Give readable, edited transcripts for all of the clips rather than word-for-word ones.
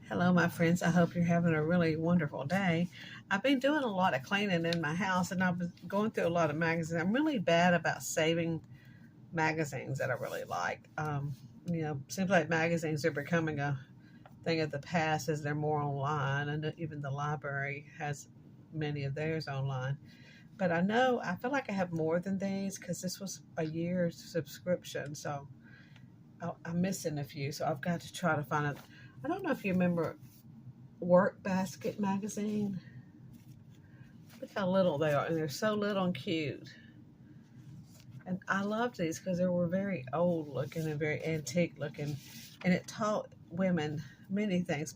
Hello, my friends. I hope you're having a really wonderful day. I've been doing a lot of cleaning in my house and I've been going through a lot of magazines. I'm really bad about saving magazines that I really like. Seems like magazines are becoming a thing of the past as they're more online, and even the library has many of theirs online. But I feel like I have more than these because this was a year's subscription. So I'm missing a few. So I've got to try to find it. I don't know if you remember Workbasket magazine. Look how little they are, and they're so little and cute. And I loved these because they were very old looking and very antique looking, and it taught women many things.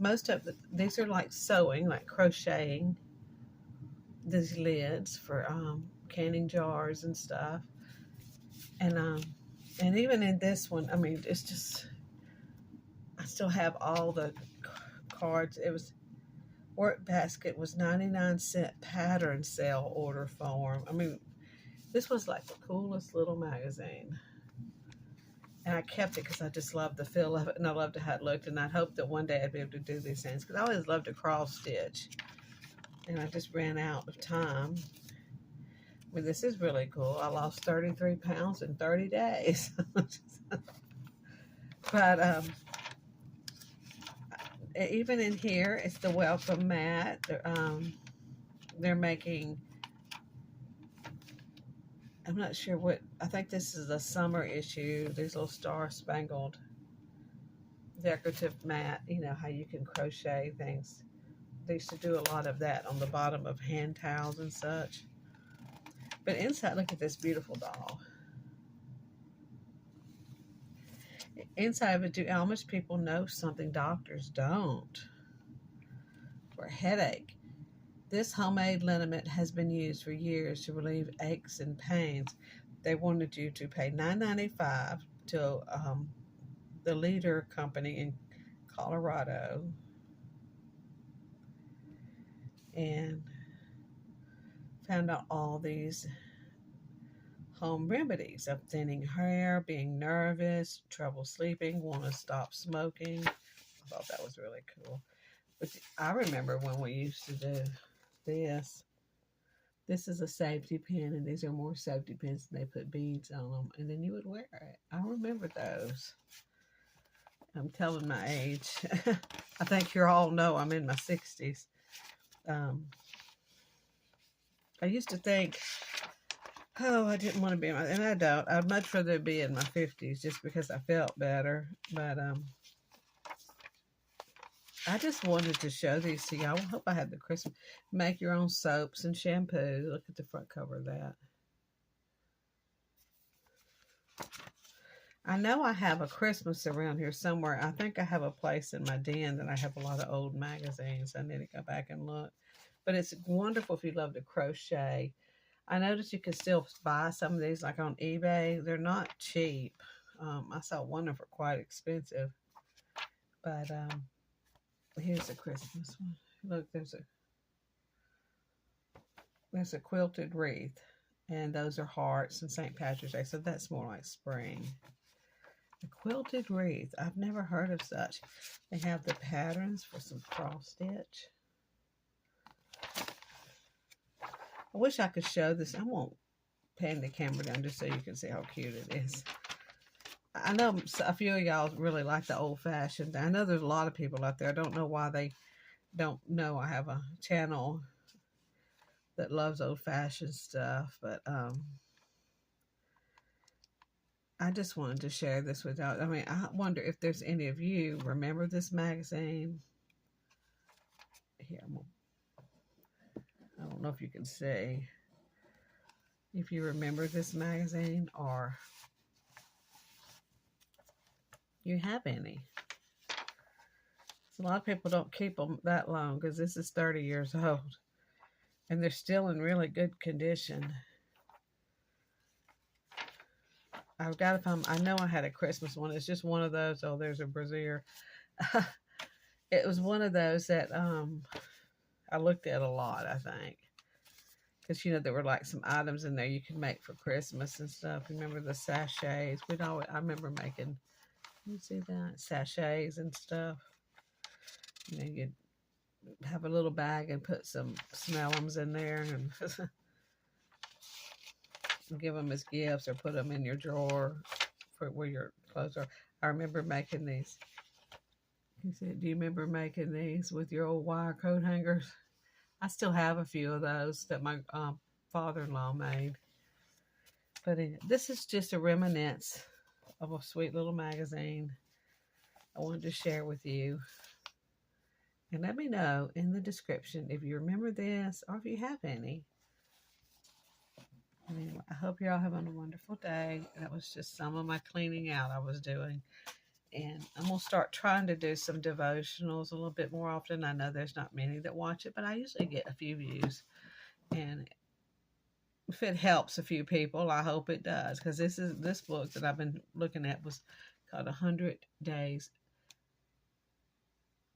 These are like sewing, like crocheting. These lids for canning jars and stuff, and and even in this one, I mean, it's just I still have all the cards. It was Workbasket was 99-cent pattern sale order form. I mean, this was like the coolest little magazine. And I kept it because I just loved the feel of it and I loved how it looked. And I hoped that one day I'd be able to do these things because I always loved to cross stitch. And I just ran out of time. I mean, this is really cool. I lost 33 pounds in 30 days. But even in here, it's the welcome mat. They're making, I'm not sure what, I think this is a summer issue. These little star spangled decorative mat, you know, how you can crochet things. They used to do a lot of that on the bottom of hand towels and such. But inside, look at this beautiful doll. Inside of it, do Amish people know something doctors don't? For a headache. This homemade liniment has been used for years to relieve aches and pains. They wanted you to pay $9.95 to the Leader Company in Colorado, and found out all these home remedies of thinning hair, being nervous, trouble sleeping, want to stop smoking. I thought that was really cool. But I remember when we used to do this. This is a safety pin, and these are more safety pins, and they put beads on them, and then you would wear it. I remember those. I'm telling my age. I think you all know I'm in my 60s. I used to think, oh, I didn't want to be in my, and I don't. I'd much rather be in my 50s just because I felt better. But I just wanted to show these to y'all. I hope I have the Christmas. Make your own soaps and shampoo. Look at the front cover of that. I know I have a Christmas around here somewhere. I think I have a place in my den that I have a lot of old magazines. I need to go back and look. But it's wonderful if you love to crochet. I noticed you can still buy some of these like on eBay. They're not cheap. I saw one of them for quite expensive. But here's a Christmas one. Look, there's a quilted wreath. And those are hearts and St. Patrick's Day. So that's more like spring. A quilted wreath. I've never heard of such. They have the patterns for some cross stitch. I wish I could show this. I won't pan the camera down just so you can see how cute it is. I know a few of y'all really like the old-fashioned. I know there's a lot of people out there. I don't know why they don't know I have a channel that loves old-fashioned stuff, but I just wanted to share this with y'all. I mean, I wonder if there's any of you remember this magazine. Here, I don't know if you can see. If you remember this magazine or you have any. So a lot of people don't keep them that long because this is 30 years old. And they're still in really good condition. I've got to find, I know I had a Christmas one. It's just one of those. Oh, there's a brassiere. It was one of those that I looked at a lot, I think. Because, you know, there were like some items in there you could make for Christmas and stuff. Remember the sachets? I remember making, you see that? Sachets and stuff. You have a little bag and put some smellums in there and give them as gifts or put them in your drawer for where your clothes are. I remember making these. He said, "Do you remember making these with your old wire coat hangers?" I still have a few of those that my father-in-law made. But this is just a reminiscence of a sweet little magazine I wanted to share with you. And let me know in the description if you remember this or if you have any. Anyway, I hope you're all having a wonderful day. That was just some of my cleaning out I was doing. And I'm going to start trying to do some devotionals a little bit more often. I know there's not many that watch it, but I usually get a few views. And if it helps a few people, I hope it does. Because this book that I've been looking at was called 100 Days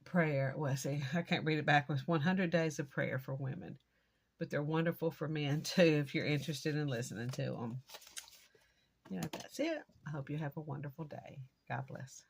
Prayer. Well, see, I can't read it backwards. 100 Days of Prayer for Women. But they're wonderful for men, too, if you're interested in listening to them. That's it. I hope you have a wonderful day. God bless.